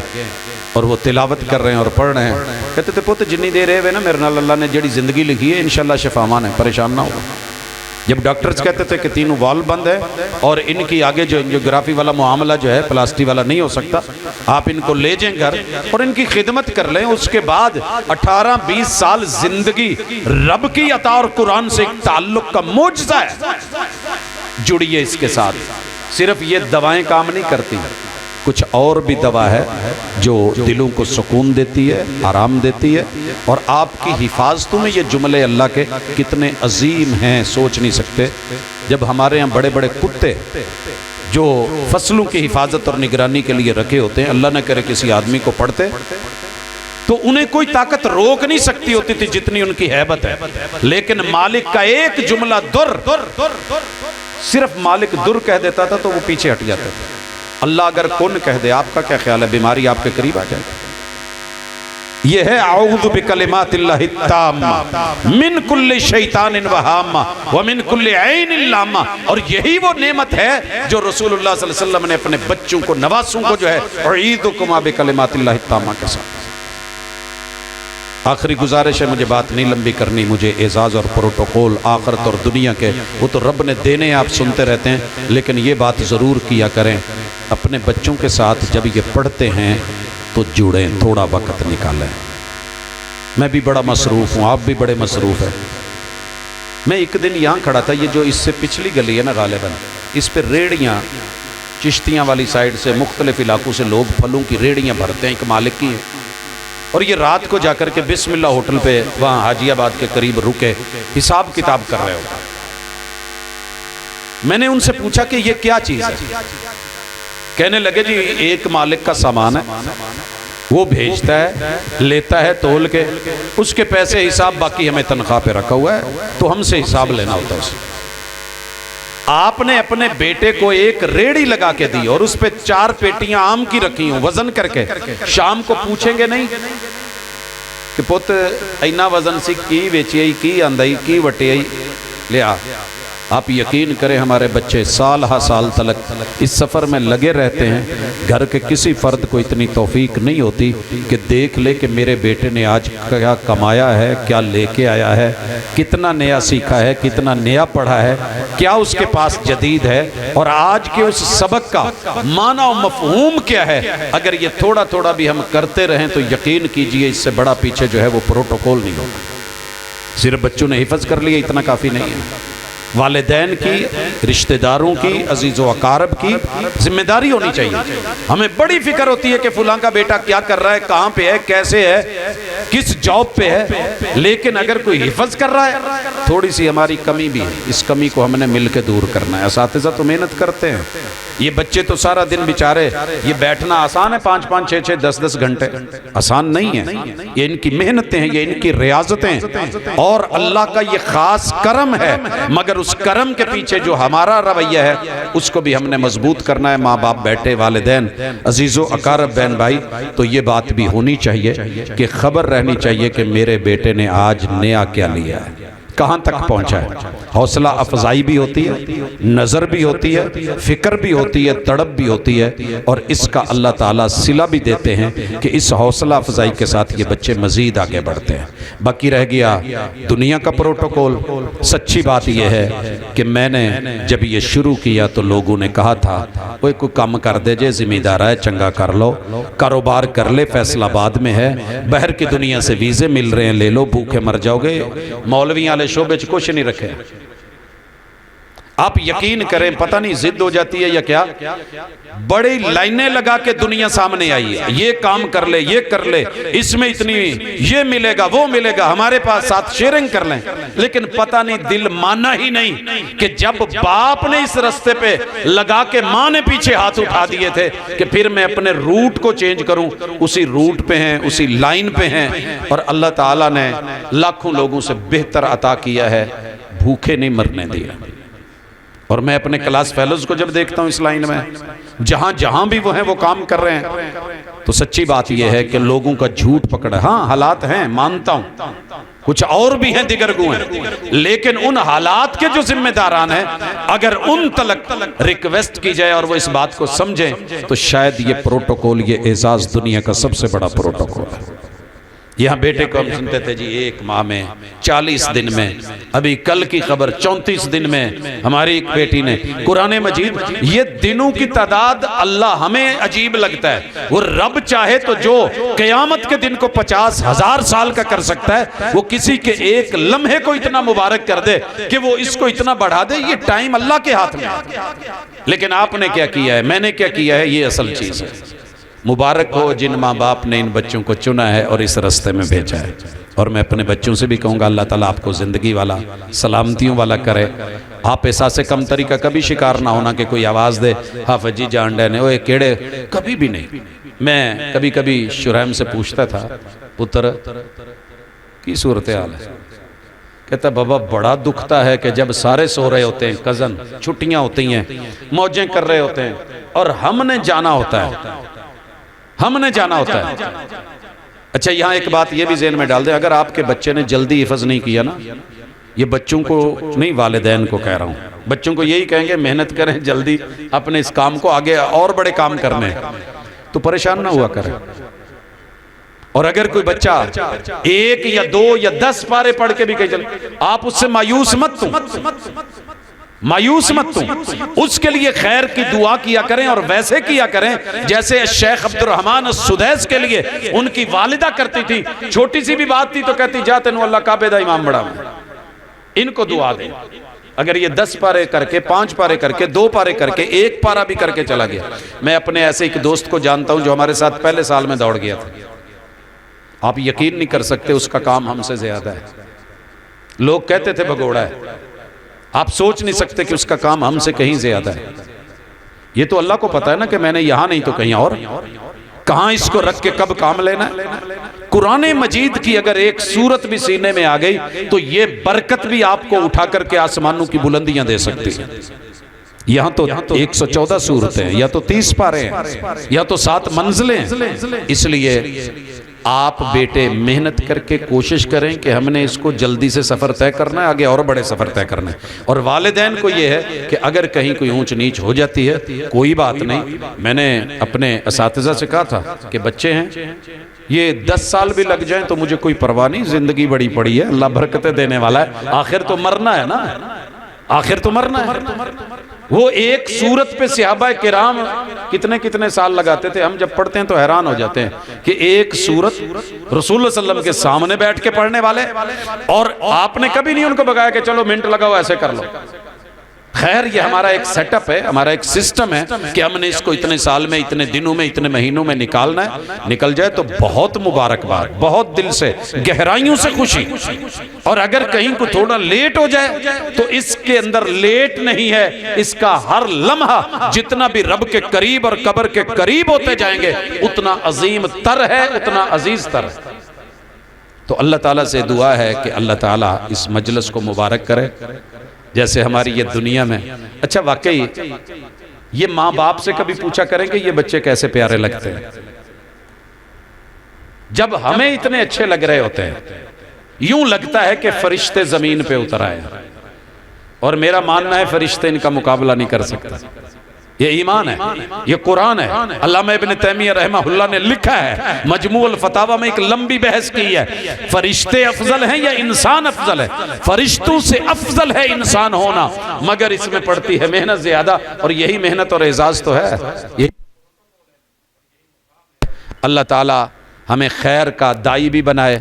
और वो तिलावत कर रहे हैं और पढ़ रहे हैं। कहते थे पुत जिन्नी देर है वे ना मेरे नाल अल्लाह ने जड़ी ज़िंदगी लिखी है इंशाल्लाह शिफावान है, परेशान ना हो। जब डॉक्टर्स कहते थे कि तीनों वाल बंद है और इनकी आगे जो एंजियोग्राफी वाला मामला जो है प्लास्टी वाला नहीं हो सकता, आप इनको ले जाएं घर और इनकी खिदमत कर लें, उसके बाद 18-20 साल जिंदगी रब की अता और कुरान से एक ताल्लुक का मोजज़ा है, जुड़िए इसके साथ। सिर्फ ये दवाएं काम नहीं करती, कुछ और भी दवा है जो दिलों को सुकून देती है, आराम देती है। और आपकी हिफाजतों में ये जुमले अल्लाह के कितने अजीम हैं, सोच नहीं सकते। जब हमारे यहाँ बड़े बड़े कुत्ते जो फसलों की हिफाजत और निगरानी के लिए रखे होते हैं, अल्लाह न करे किसी आदमी को पढ़ते तो उन्हें कोई ताकत रोक नहीं सकती होती थी जितनी उनकी हैबत है। लेकिन मालिक का एक जुमला दुर, सिर्फ मालिक दुर कह देता था तो वो पीछे हट जाते थे। अल्लाह अगर कुन कह दे, आपका क्या ख्याल है, बीमारी आपके करीब आ जाए। यह है औज़ु बिकलिमातिल्लाहि ताम्मा मिन कुल्लि शैतानिन व हाम्मा व मिन कुल्लि ऐनिन लाम्मा। और यही वो नेमत है जो रसूलुल्लाह सल्लल्लाहु अलैहि वसल्लम ने अपने बच्चों को, नवासों को जो है उईदुकुमा बिकलिमातिल्लाहि ताम्मा के साथ। आखिरी गुजारिश है, मुझे बात नहीं लंबी करनी, मुझे एजाज़ और प्रोटोकॉल आखिरत और दुनिया के वो तो रब ने देने, आप सुनते रहते हैं, लेकिन ये बात ज़रूर किया करें अपने बच्चों के साथ जब ये पढ़ते हैं तो जुड़ें, थोड़ा वक्त निकालें। मैं भी बड़ा मसरूफ़ हूँ, आप भी बड़े मसरूफ़ हैं। मैं एक दिन यहाँ खड़ा था, ये जो इससे पिछली गली है ना गालिबन, इस पर रेड़ियाँ चिश्तियाँ वाली साइड से मुख्तलिफ इलाकों से लोग फलों की रेड़ियाँ भरते हैं, एक मालिक की है। और ये रात को जाकर के बिस्मिल्लाह होटल पे वहाँ हाजियाबाद के करीब रुके हिसाब किताब कर रहे हो। मैंने उनसे पूछा कि ये क्या चीज़ है। कहने लगे जी एक मालिक का सामान है, वो भेजता है, लेता है तोल के, उसके पैसे हिसाब बाकी हमें तनख्वाह पे रखा हुआ है, तो हमसे हिसाब लेना होता है उसे। आपने अपने बेटे को एक रेड़ी लगा के दी और उस पे 4 पेटियां आम की रखी हूं वजन करके, शाम को पूछेंगे नहीं कि पुत इन्ना वजन सी की वेची की आंदाई की वटियाई लिया। आप यकीन करें हमारे बच्चे साल हा साल तलक इस सफ़र में लगे रहते हैं। घर के किसी फ़र्द को इतनी तौफीक नहीं होती कि देख ले कि मेरे बेटे ने आज क्या कमाया है, क्या लेके आया है, कितना नया सीखा है, कितना नया पढ़ा है, क्या उसके पास जदीद है और आज के उस सबक का माना और मफ़हूम क्या है। अगर ये थोड़ा थोड़ा भी हम करते रहें तो यकीन कीजिए इससे बड़ा पीछे जो है वो प्रोटोकॉल नहीं होगा। सिर्फ बच्चों ने हिफज कर लिया इतना काफ़ी नहीं है। वालिदैन की, रिश्तेदारों की, अजीज़ व अकारब की जिम्मेदारी होनी चाहिए। हमें बड़ी फिक्र होती है कि फुलां का बेटा क्या कर रहा है, कहाँ पे है, कैसे है, किस जॉब पे है, लेकिन अगर कोई हिफज कर रहा है थोड़ी सी हमारी कमी भी है, इस कमी को हमने मिल के दूर करना है। असातिज़ा तो मेहनत करते हैं, ये बच्चे तो सारा दिन बेचारे, ये बैठना आसान है 5-5, 6-6, 10-10 घंटे, आसान नहीं है। ये इनकी मेहनतें हैं, ये इनकी रियाजतें और अल्लाह का ये ख़ास करम है। मगर उस करम के पीछे जो हमारा रवैया है उसको भी हमने मजबूत करना है। माँ बाप बैठे, वालिदैन, अजीज़ो अकारब, बहन भाई, तो ये बात भी होनी चाहिए कि खबर रहनी चाहिए कि मेरे बेटे ने आज नया क्या लिया है, कहाँ तक पहुँचा है। हौसला अफजाई भी होती है, नज़र भी होती है, फ़िक्र भी होती है, तड़प भी होती है और इसका अल्लाह ताला सिला भी देते हैं कि इस हौसला अफजाई के साथ ये बच्चे मज़ीद आगे बढ़ते हैं। बाकी रह गया दुनिया का प्रोटोकॉल। सच्ची बात यह है कि मैंने जब ये शुरू किया तो लोगों ने कहा था कोई काम कर दे जे, ज़िम्मेदार है, चंगा कर लो, कारोबार कर ले, फैसलाबाद में है, बाहर की दुनिया से वीज़े मिल रहे हैं, ले लो, भूखे मर जाओगे। मौलवी वाले शोबे च कुछ नहीं रखे। आप यकीन करें, पता नहीं जिद हो जाती है या क्या, बड़ी लाइनें लगा के दुनिया सामने आई है, ये काम कर ले, ये कर ले, इसमें इतनी ये मिलेगा, वो मिलेगा, हमारे पास साथ शेयरिंग कर लें। लेकिन पता नहीं दिल माना ही नहीं कि जब बाप ने इस रास्ते पे लगा के माँ ने पीछे हाथ उठा दिए थे कि फिर मैं अपने रूट को चेंज करूं, उसी रूट पे हैं, उसी लाइन पे हैं। और अल्लाह ताला ने लाखों लोगों से बेहतर अता किया है, भूखे नहीं मरने दिया। और मैं अपने क्लास फेलोज को जब देखता हूं इस लाइन में, जहां जहां भी वो हैं वो काम कर रहे हैं, तो सच्ची बात यह है कि लोगों का झूठ पकड़ा। हाँ हालात हैं, मानता हूं, कुछ और भी हैं दिगरगू हैं, लेकिन उन हालात के जो जिम्मेदारान हैं, अगर उन तलक रिक्वेस्ट की जाए और वो इस बात को समझें, तो शायद ये प्रोटोकॉल, ये एजाज दुनिया का सबसे बड़ा प्रोटोकॉल है। यहाँ बेटे को हम सुनते थे जी 1 माह में, 40 दिन में, अभी कल की खबर 34 दिन में हमारी एक बेटी ने कुरान मजीद, ये दिनों की तादाद अल्लाह हमें अजीब लगता है, वो रब चाहे तो जो क़यामत के दिन को 50,000 साल का कर सकता है, वो किसी के एक लम्हे को इतना मुबारक कर दे कि वो इसको इतना बढ़ा दे। ये टाइम अल्लाह के हाथ में है। लेकिन आपने क्या किया है, मैंने क्या किया है, ये असल चीज़ है। मुबारक हो जिन माँ बाप ने इन बच्चों को चुना है और इस रास्ते में भेजा है। और मैं अपने बच्चों से भी कहूँगा, अल्लाह ताला आपको ज़िंदगी वाला, सलामतियों वाला करे। आप ऐसा से कम तरीका कभी शिकार ना होना कि कोई आवाज़ दे हाफ़िज़ जी जान डे ने ओए केड़े, कभी भी नहीं। मैं कभी कभी शुरैम से पूछता था, पुत्र की सूरत हाल है? कहता बाबा बड़ा दुखता है कि जब सारे सो रहे होते हैं, कज़न छुट्टियाँ होती हैं, मौजें कर रहे होते हैं, और हमने जाना होता है, हमने जाना होता है। अच्छा यहाँ एक बात ये भी ज़हन में डाल दे, अगर आपके बच्चे ने जल्दी हिफ्ज़ नहीं किया ना, ये बच्चों को नहीं, वालिदैन को कह रहा हूँ, बच्चों को यही कहेंगे मेहनत करें, जल्दी अपने इस काम को आगे और बड़े काम करने हैं, तो परेशान ना हुआ करें। और अगर कोई बच्चा 1 या 2 या 10 पारे पढ़ के भी कहीं चले, आप उससे मायूस मत हो, मायूस मत तुम, उसके लिए खैर की दुआ किया करें, और वैसे किया करें जैसे शेख अब्दुर्रहमान सुदैस के लिए उनकी वालिदा करती थी। छोटी सी भी बात थी तो कहती जा तेनू अल्लाह काबे दा इमाम बड़ा, इनको दुआ दे। अगर ये 10 पारे करके, 5 पारे करके, 2 पारे करके, 1 पारा भी करके चला गया। मैं अपने ऐसे एक दोस्त को जानता हूं जो हमारे साथ पहले साल में दौड़ गया था। आप यकीन नहीं कर सकते, उसका काम हमसे ज्यादा है। लोग कहते थे भगोड़ा है, आप सोच नहीं सकते कि उसका काम हमसे कहीं ज्यादा है। ये तो अल्लाह को पता है ना कि मैंने यहां नहीं तो कहीं और, कहां इसको रख के कब काम लेना है। कुरान मजीद की अगर एक सूरत भी सीने में आ गई तो ये बरकत भी आपको उठा करके आसमानों की बुलंदियां दे सकती है। यहाँ तो 114 सूरतें हैं, या तो 30 पारे हैं, या तो 7 मंजिलें हैं। इसलिए आप बेटे मेहनत करके कोशिश करें कि हमने इसको जल्दी से सफ़र तय करना है, आगे और बड़े सफ़र तय करना है। और वालिदैन को ये है कि अगर कहीं कोई ऊंच नीच हो जाती है कोई बात नहीं। मैंने अपने असातिज़ा से कहा था कि बच्चे हैं, ये 10 साल भी लग जाएं तो मुझे कोई परवाह नहीं, ज़िंदगी बड़ी पड़ी है, अल्लाह बरकतें देने वाला है, आखिर तो मरना है ना, आखिर तो मरना है। वो एक सूरत पे सहाबा किराम कितने कितने साल लगाते थे। हम जब पढ़ते हैं तो हैरान हो जाते हैं कि एक सूरत रसूलुल्लाह सल्लल्लाहु अलैहि वसल्लम के सामने बैठ के पढ़ने वाले, और आपने कभी नहीं उनको बताया कि चलो मिनट लगाओ ऐसे कर लो। खैर ये हमारा एक सेटअप है, हमारा एक सिस्टम है कि हमने इसको इतने साल में, इतने दिनों में, इतने महीनों में निकालना है। निकल जाए तो बहुत मुबारकबाद, बहुत दिल से, गहराइयों से खुशी। और अगर कहीं को थोड़ा लेट हो जाए तो इसके अंदर लेट नहीं है, इसका हर लम्हा जितना भी रब के करीब और कब्र के करीब होते जाएंगे उतना अजीम तर है, उतना अजीज तर है। तो अल्लाह ताला से दुआ है कि अल्लाह ताला इस मजलिस को मुबारक करे, जैसे हमारी ये दुनिया में। अच्छा वाकई ये माँ बाप से कभी पूछा करें कि ये बच्चे कैसे प्यारे लगते हैं। जब हमें इतने अच्छे लग रहे होते हैं, यूं लगता है कि फरिश्ते जमीन पे उतर आए, और मेरा मानना है फरिश्ते इनका मुकाबला नहीं कर सकता। ये ईमान है, ये कुरान है। अल्लामा इब्न तैमिया रहमहुल्लाह ने लिखा है मजमूउल फतावा में, एक लंबी बहस की है, फरिश्ते अफजल हैं या इंसान अफजल है। फरिश्तों से अफजल है इंसान होना, मगर इसमें पड़ती है मेहनत ज्यादा, और यही मेहनत और एजाज तो है। ये अल्लाह ताला हमें खैर का दाई भी बनाए।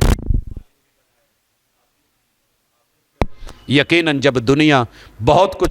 यकीनन जब दुनिया बहुत कुछ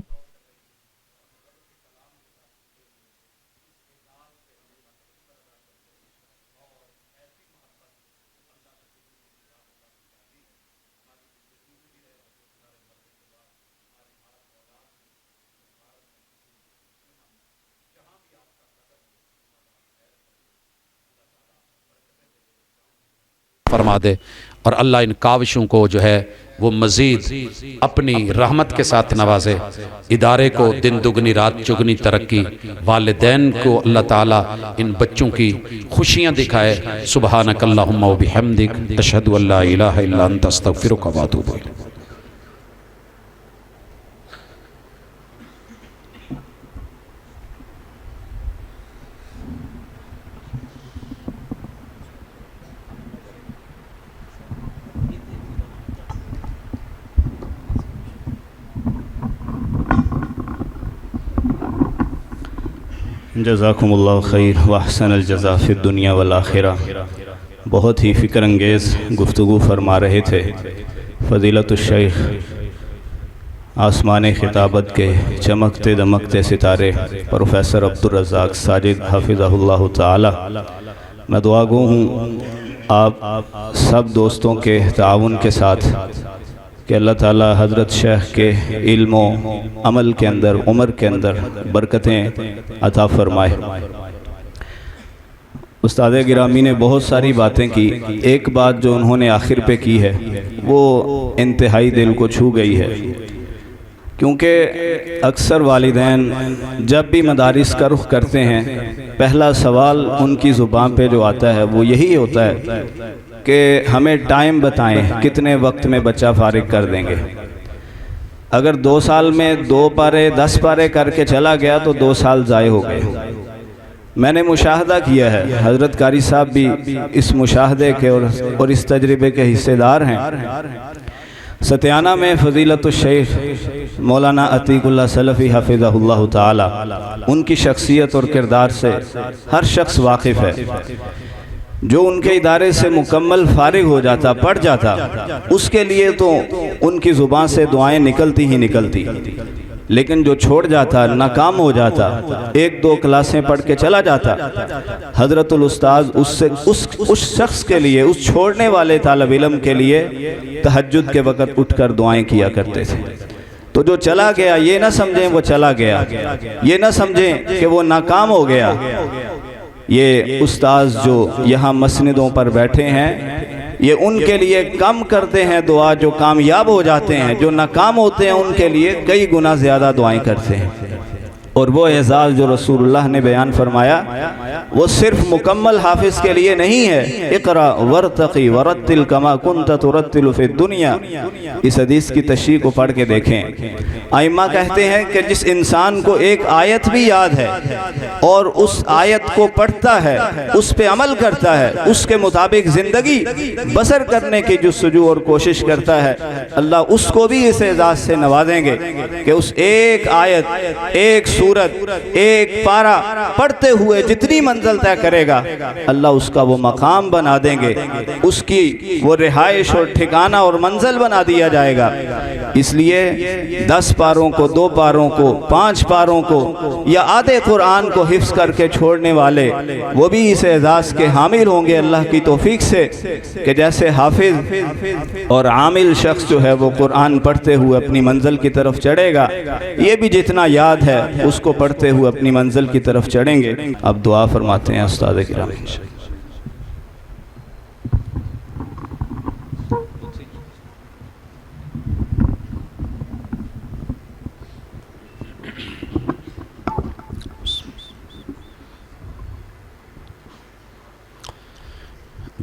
फरमा दे। और अल्लाह इन काविशों को जो है वो मज़ीद अपनी रहमत के साथ नवाजे। इदारे को दिन दुगनी रात चुगनी तरक्की, वालिदैन को अल्लाह ताला इन बच्चों की खुशियाँ दिखाए। सुबहानक अल्लाहुम्मा व बिहम्दिक अशहदु अल्ला इलाहा इल्ला अंत अस्तगफिरुका व अतूबु इलैक। जज़ाकुमुल्लाहु खैर व अहसनल जज़ा फ़िद दुनिया वल आखिरा। बहुत ही फ़िक्र अंगेज़ गुफ्तगू फरमा रहे थे फ़ज़ीलतुश शेख आसमान खिताबत के चमकते दमकते सितारे प्रोफेसर अब्दुर रज़्ज़ाक़ साजिद हफ़िज़हुल्लाह ताला। मैं दुआ गो हूँ आप सब दोस्तों के ताउन के साथ कि अल्लाह ताला हज़रत शेख के इल्म अमल के अंदर उम्र के अंदर बरकतें अता फरमाए। उस्ताद गिरामी ने बहुत सारी बातें की, एक बात जो उन्होंने आखिर पे की है वो इंतहाई दिल को छू गई है, क्योंकि अक्सर वालिदैन जब भी मदारिस का रुख करते हैं पहला सवाल उनकी ज़ुबान पे जो आता है वो यही होता है कि हमें टाइम बताएं, कितने वक्त में बच्चा फारिग कर देंगे। अगर 2 साल में 2 पारे 10 पारे करके चला गया तो 2 साल ज़ाय हो गए। मैंने मुशाहदा किया है, हज़रत कारी साहब भी इस मुशाहदे के और इस तजर्बे के हिस्सेदार हैं। सतियाना में फ़ज़ीलतुश शेख मौलाना अतीकुल्लाह सलफ़ी हफ़िज़हुल्लाह ताला, उनकी शख्सियत और किरदार से हर शख्स वाकिफ़ है। जो उनके इदारे से मुकम्मल फारिग हो जाता, पढ़ जाता, उसके लिए तो उनकी ज़ुबान से दुआएं निकलती ही निकलती, लेकिन जो छोड़ जाता, नाकाम हो जाता, 1-2 क्लासें पढ़ के चला जाता, हज़रतुल उस्ताद उससे उस शख्स के लिए, उस छोड़ने वाले तालिब इल्म के लिए तहज्जुद के वक़्त उठकर दुआएं किया करते थे। तो जो चला गया ये ना समझें वो चला गया, ये ना समझें कि वो नाकाम हो गया। ये उस्ताद जो यहाँ मसनदों पर बैठे हैं ये उनके लिए कम करते हैं दुआ, जो कामयाब हो जाते हैं, जो नाकाम होते हैं उनके लिए कई गुना ज़्यादा दुआएं करते हैं। और वो एजाज़ जो रसूलुल्लाह ने बयान फरमाया वो सिर्फ मुकम्मल हाफिज़ के लिए नहीं है। इक़रा वरतक़ी वरत्तिल कमा कुन्त तुरत्तिलु फ़िद दुनिया, इस हदीस की तशरीह को पढ़ के देखें। आइम्मा कहते हैं कि जिस इंसान को एक आयत भी याद है और उस आयत को पढ़ता है, उस पे अमल करता है, उसके मुताबिक ज़िंदगी बसर करने की जुस्तजू और कोशिश करता है, अल्लाह उसको भी इस एजाज़ से नवाजेंगे कि उस एक आयत, एक सूरत, एक पारा पढ़ते हुए जितनी मंजिल तय करेगा अल्लाह उसका वो मकाम बना देंगे, उसकी वो रिहाइश और ठिकाना और मंजिल बना दिया जाएगा। इसलिए 10 पारों को, 2 पारों को, 5 पारों को या आधे कुरान को हिफ्ज़ करके छोड़ने वाले वो भी इस एजाज़ के हामिल होंगे अल्लाह की तौफीक से, कि जैसे हाफिज और आमिल शख्स जो है वो कुरान पढ़ते हुए अपनी मंजिल की तरफ चढ़ेगा, ये भी जितना याद है उसको पढ़ते हुए अपनी मंजिल की तरफ चढ़ेंगे। अब दुआ फरमाते हैं उस्ताद किराम।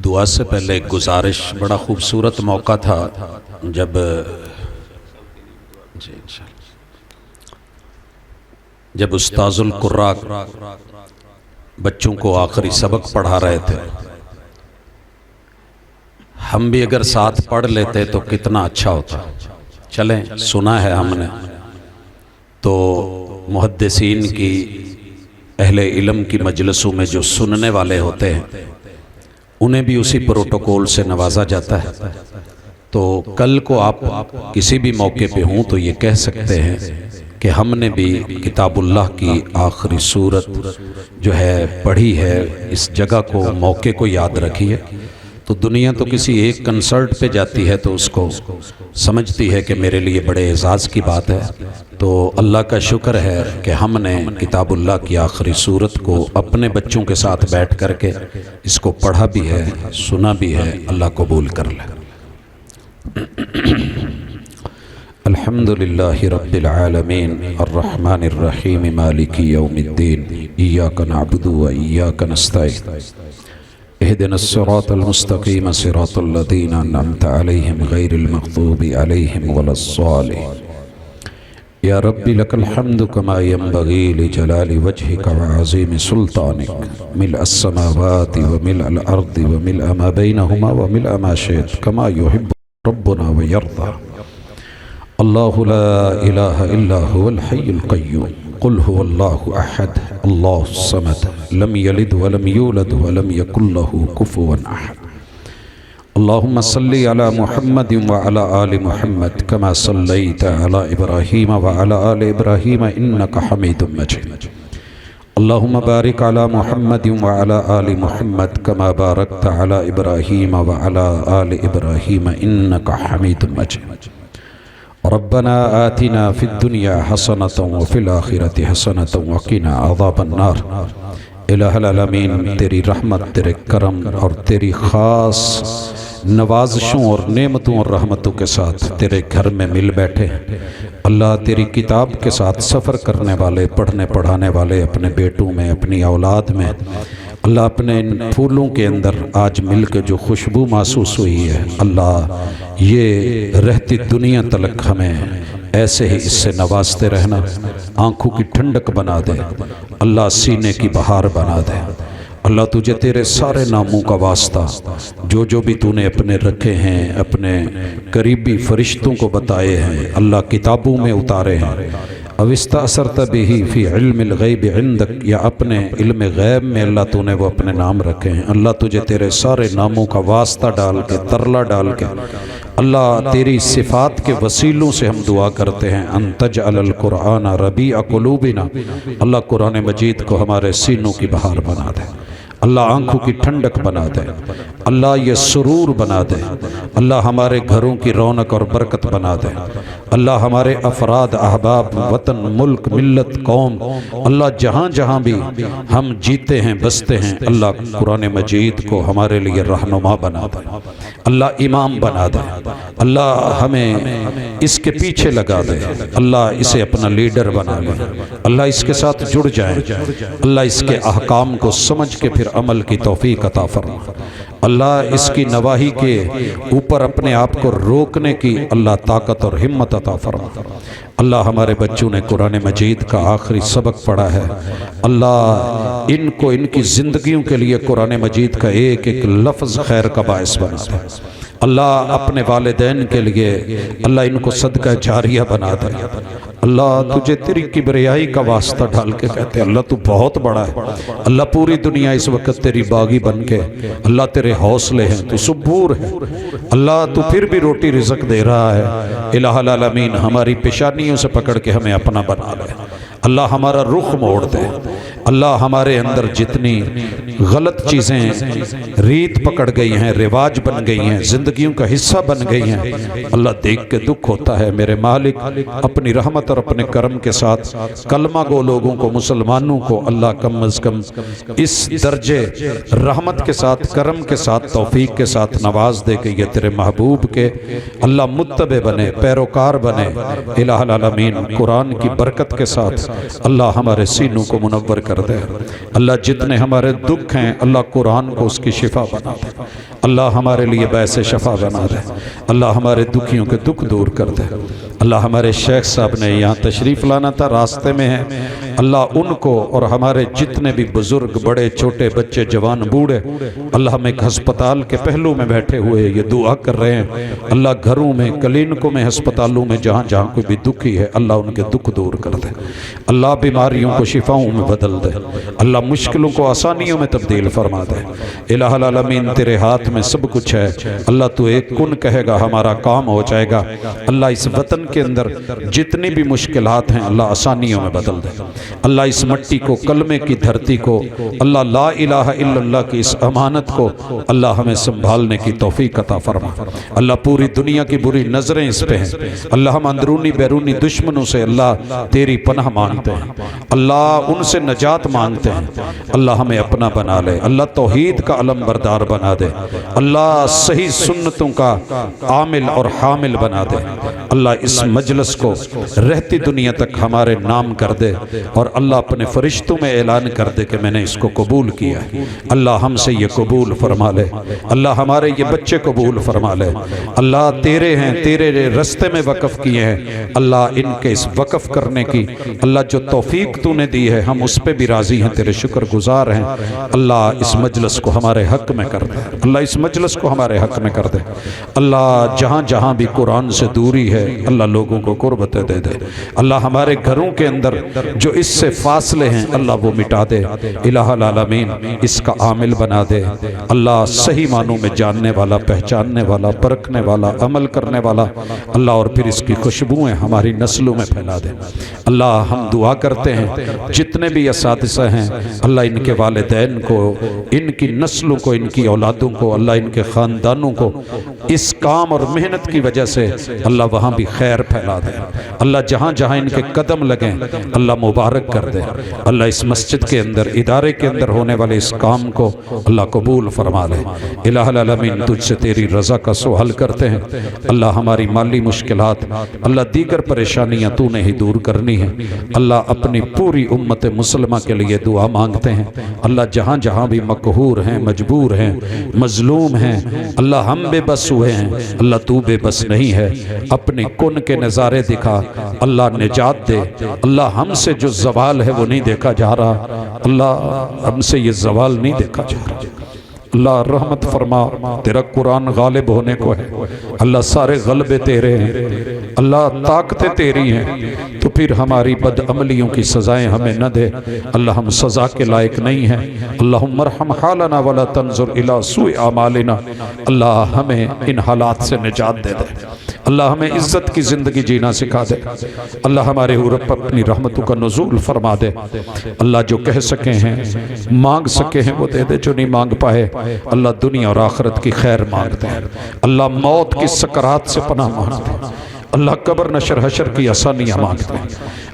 दुआ से पहले एक गुजारिश, बड़ा खूबसूरत मौका था जब उस्ताजुल कुर्रा बच्चों को आखिरी सबक पढ़ा रहे थे। हम भी अगर साथ पढ़ लेते तो कितना अच्छा होता। चलें, सुना है हमने तो मुहद्दिसीन की, अहले इल्म की मजलिसों में जो सुनने वाले होते हैं उन्हें भी उसी प्रोटोकॉल से नवाजा जाता है। तो कल को आप किसी भी मौके पे हों तो ये कह सकते हैं कि हमने भी किताबुल्लाह की आखिरी सूरत जो है पढ़ी है, इस जगह को, मौके को याद रखी है। तो दुनिया तो किसी एक कंसर्ट पे जाती है तो उसको समझती है कि मेरे लिए बड़े एजाज़ की बात है। तो अल्लाह का शुक्र है कि हमने किताबुल्लाह की आखिरी सूरत को अपने बच्चों के साथ बैठ कर के इसको पढ़ा भी है, सुना भी है। अल्लाह कबूल कर ले। अल्हम्दुलिल्लाहि रब्बिल आलमीन अर्रहमानिर रहीम मालिकी यौमिद्दीन इय्याका नअबुदु व इय्याका नस्तईन इहदिनस सिरातल मुस्तकीम सिरातल लज़ीना अनअमता अलैहिम गैरिल मग़ज़ूबि अलैहिम वलस्सालिहीन या रब्बी लकल हम्दु कमा यंबगी लिजलाली वजहिका व अज़ीम सुल्तानिक मिलअस समावाति व मिलअल अर्दि व मिलअ मा बैनहुमा व मिलअ मा शि'त कमा युहिब्बु रब्बुना व यर्दा अल्लाहु ला इलाहा इल्ला हुवल हय्युल क़य्यूम क़ुल हुवल्लाहु अहद अल्लाहुस समद लम यलिद व लम यूलद व लम यकुल लहू कुफुवन अहद अल्लाहुम्मा सल्लि अला मुहम्मद व अला आलि मुहम्मद कमा सल्लैता अला इब्राहीम व अला आलि इब्राहीम इन्नका हमीदुम मजीद अल्लाहुम्मा बारिक अला मुहम्मद व अला आलि मुहम्मद कमा बारकता अला इब्राहीम व अला आलि इब्राहीम इन्नका हमीदुम मजीद रब्बना आतिना फिद दुनिया हसनतन व फिल आखिरति हसनतन व क़िना अज़ाबन्नार। इलाहुल आलमीन, तेरी रहमत, तेरे करम और तेरी ख़ास नवाज़शों और नेमतों और रहमतों के साथ तेरे घर में मिल बैठे अल्लाह, तेरी किताब के साथ सफ़र करने वाले, पढ़ने पढ़ाने वाले अपने बेटों में, अपनी औलाद में अल्लाह, अपने इन फूलों के अंदर आज मिल के जो खुशबू महसूस हुई है अल्लाह, ये रहती दुनिया तलक हमें ऐसे ही इससे नवाजते रहना, आँखों की ठंडक बना दे अल्लाह, सीने की बहार बना दे अल्लाह। तुझे तेरे सारे नामों का वास्ता, जो भी तूने अपने रखे हैं, अपने करीबी फरिश्तों को बताए हैं अल्लाह, किताबों में उतारे हैं, अविस्तासरत बिही फ़ी इल्मिल गैब इंदक, या अपने इल्म गैब में अल्लाह तूने वो अपने नाम रखे हैं अल्लाह। तुझे तेरे सारे नामों का वास्ता डाल के, तरला डाल के अल्लाह, तेरी सिफ़ात के वसीलों से हम दुआ करते हैं अंतजअल कुरान रबीअ क़ुलूबिना, अल्लाह कुरान मजीद को हमारे सीनों की बहार बना दे अल्लाह, आँखों की ठंडक बना दे अल्लाह, ये सुरूर बना दे अल्लाह, हमारे घरों की रौनक और बरकत बना दे अल्लाह, हमारे अफराद, अहबाब, वतन, मुल्क, मिल्लत, कौम अल्लाह, जहाँ जहाँ भी हम जीते हैं, बसते हैं अल्लाह, कुरान मजीद को हमारे लिए रहनुमा बना दे अल्लाह, इमाम बना दे अल्लाह, हमें इसके पीछे लगा दे अल्लाह, इसे अपना लीडर बना ले अल्लाह, इसके साथ जुड़ जाए अल्लाह, इसके अहकाम को समझ के फिर अमल की तौफीक अता फरमा अल्लाह, इसकी नवाही के ऊपर अपने आप को रोकने की अल्लाह ताकत और हिम्मत अता फरमा अल्लाह। हमारे बच्चों ने कुरान मजीद का आखिरी सबक पढ़ा है अल्लाह, इनको इनकी ज़िंदगियों के लिए कुरान मजीद का एक एक लफ्ज़ खैर का बाइस बना दे अल्लाह, अपने वालिदैन के लिए अल्लाह, इनको सदका जारिया बना दे अल्लाह। तुझे तेरी किबरियाई का वास्ता डाल के कहते अल्लाह, तू बहुत बड़ा है अल्लाह, पूरी दुनिया इस वक्त तेरी बागी बन के अल्लाह, तेरे हौसले हैं, तू सुबूर है अल्लाह, तू फिर भी रोटी रिज़्क़ दे रहा है। इलाहुल आलमीन, हमारी पेशानियों से पकड़ के हमें अपना बना ले अल्लाह, हमारा रुख मोड़ दे अल्लाह, हमारे अंदर जितनी गलत चीज़ें रीत पकड़ गई हैं, रिवाज बन गई हैं, ज़िंदगियों का हिस्सा बन गई हैं अल्लाह, देख के दुख होता है मेरे मालिक, अपनी रहमत और अपने करम के साथ कलमा गो लोगों को, मुसलमानों को अल्लाह, कम अज़ कम इस दर्जे रहमत के साथ, करम के साथ, तौफीक के साथ नवाज दे के ये तेरे महबूब के अल्लाह मुत्तबे बने, पैरोकार बने इलाहुल आलमीन। कुरान की बरकत के साथ अल्लाह, हमारे सीनों को मुनव्वर कर दे अल्लाह, जितने हमारे दुख हैं अल्लाह, कुरान को उसकी शिफा बना दे अल्लाह, हमारे लिए बैसे शफा बना दे अल्लाह, हमारे दुखियों के दुख दूर कर दे अल्लाह। हमारे शेख साहब ने यहाँ तशरीफ़ लाना था, रास्ते में है अल्लाह, उनको और हमारे जितने भी बुज़ुर्ग, बड़े छोटे, बच्चे, जवान, बूढ़े अल्लाह, हम एक हस्पताल के पहलू में बैठे हुए ये दुआ कर रहे हैं अल्लाह, घरों में, क्लिनिकों में, हस्पतालों में, जहाँ जहाँ कोई भी दुखी है अल्लाह, उनके दुख दूर कर दे अल्लाह, बीमारियों को शिफाओं में बदल दे अल्लाह, मुश्किलों को आसानियों में तब्दील फरमा दे इलाहुल आलमीन। तेरे हाथ में सब कुछ है अल्लाह, तू एक कुन कहेगा हमारा काम हो जाएगा अल्लाह। इस वतन के अंदर जितनी भी मुश्किलात हैं अल्लाह, आसानियों में बदल दे अल्लाह इस मट्टी को, कलमे की धरती को, अल्लाह ला इलाहा इल्लल्लाह की इस अमानत को अल्लाह हमें संभालने की तौफीक अता फरमा। अल्लाह पूरी दुनिया की बुरी नजरें इस पे हैं, अल्लाह हम अंदरूनी बैरूनी दुश्मनों से अल्लाह तेरी पनाह मांगते हैं, अल्लाह उनसे नजात मांगते हैं। अल्लाह हमें अपना बना ले, अल्लाह तौहीद का अलम बरदार बना दे, अल्लाह सही सुन्नतों का आमिल और हामिल बना दे। अल्लाह इस मजलिस को रहती दुनिया तक हमारे नाम कर दे और अल्लाह अपने फरिश्तों में ऐलान कर दे कि मैंने इसको कबूल किया है। अल्लाह हमसे ये कबूल फरमा ले, अल्लाह हमारे ये बच्चे कबूल फरमा ले। अल्लाह तेरे हैं, तेरे रस्ते में वक़फ़ किए हैं, अल्लाह इनके इस वक़फ़ करने की अल्लाह जो तौफीक तूने दी है हम उस पर भी राज़ी हैं, तेरे शुक्रगुजार हैं। अल्लाह इस मजलिस को हमारे हक़ में कर दे, अल्लाह इस मजलिस को हमारे हक़ में कर दे। अल्लाह जहाँ जहाँ भी कुरान से दूरी है अल्लाह लोगों को कुर्बतें दे दे। अल्लाह हमारे घरों के अंदर जो इससे फासले हैं अल्लाह वो मिटा दे। इलाहुल आलमीन इसका आमिल बना दे। अल्लाह सही मानों में जानने वाला, पहचानने वाला, परखने वाला, अमल करने वाला अल्लाह, और फिर इसकी खुशबुएँ हमारी नस्लों में फैला दे। अल्लाह हम दुआ करते हैं जितने भी असातिज़ा हैं अल्लाह इनके वालिदैन को, इनकी नस्लों को, इनकी औलादों को, अल्लाह इनके ख़ानदानों को इस काम और मेहनत की वजह से अल्लाह वहाँ भी खैर फैला दे। अल्लाह जहाँ जहाँ इनके कदम लगें अल्लाह मुबारक कर दे। अल्लाह इस मस्जिद के अंदर, इदारे के अंदर होने वाले इस काम को अल्लाह कबूल फरमा ले। इलाहुल आलमीन तुझसे तेरी रज़ा का सवाल करते हैं। अल्लाह हमारी माली मुश्किलात, अल्लाह दीगर परेशानियाँ तूने ही दूर करनी है। अल्लाह अपनी पूरी उम्मत मुसलमा के लिए दुआ मांगते हैं। अल्लाह जहाँ जहाँ भी मकहूर हैं, मजबूर हैं, मजलूम हैं, अल्लाह हम बेबस हुए हैं, अल्लाह तू बेबस नहीं है। अपने कुन के नज़ारे दिखा, अल्लाह निजात दे। अल्लाह हमसे जो ज़वाल है वो नहीं देखा जा रहा, अल्लाह हमसे ये ज़वाल नहीं देखा जा रहा। अल्लाह रहमत फरमा, तेरा कुरान गालिब होने को है। अल्लाह सारे गलबे तेरे हैं, अल्लाह ताकतें तेरी हैं, तो फिर हमारी बदअमलियों की सज़ाएं हमें न दे। अल्लाह हम सज़ा के लायक नहीं हैं। अल्लाहुम्मा अर्हम हालना वला तंजुर इला सुई आमालिना। अल्लाह हमें इन हालात से निजात दे दे। अल्लाह हमें इज़्ज़त की ज़िंदगी जीना सिखा दे। अल्लाह हमारे ऊपर अपनी रहमतों का नुज़ूल फरमा दे। अल्लाह जो कह सके हैं, मांग सके हैं वो दे दे, जो नहीं मांग पाए अल्लाह दुनिया और आखिरत की खैर मांगते हैं। अल्लाह मौत की सकरात से पनाह मांगते हैं। अल्लाह कब्र नशर हशर की आसानियाँ मांगते हैं।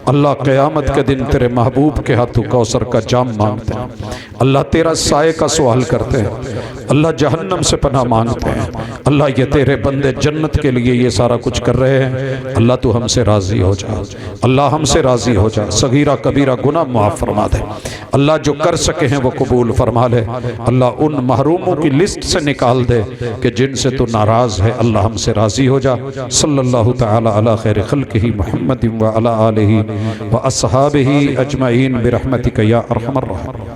अल्लाह क़यामत के दिन तेरे महबूब के हाथों कौसर का जाम मांगते हैं। अल्लाह तेरा साए का सवाल करते हैं। अल्लाह जहन्नम से पनाह मांगते हैं। अल्लाह ये तेरे बंदे जन्नत के लिए ये सारा कुछ कर रहे हैं। अल्लाह तू हमसे राज़ी हो जा, अल्लाह हमसे राज़ी हो जा। सगीरा कबीरा गुनाह माफ़ फरमा दे। अल्लाह जो कर सके हैं वो कबूल फरमा ले। अल्लाह उन महरूमों की लिस्ट से निकाल दे कि जिनसे तू नाराज़ है। अल्लाह हमसे राज़ी हो जा। सल्लल्लाहु तआला अला खैर खल्क़िही मुहम्मद व अला आलिही व अस्हाबिही अजमईन बिरहमतिका या अरहमर राहिमीन।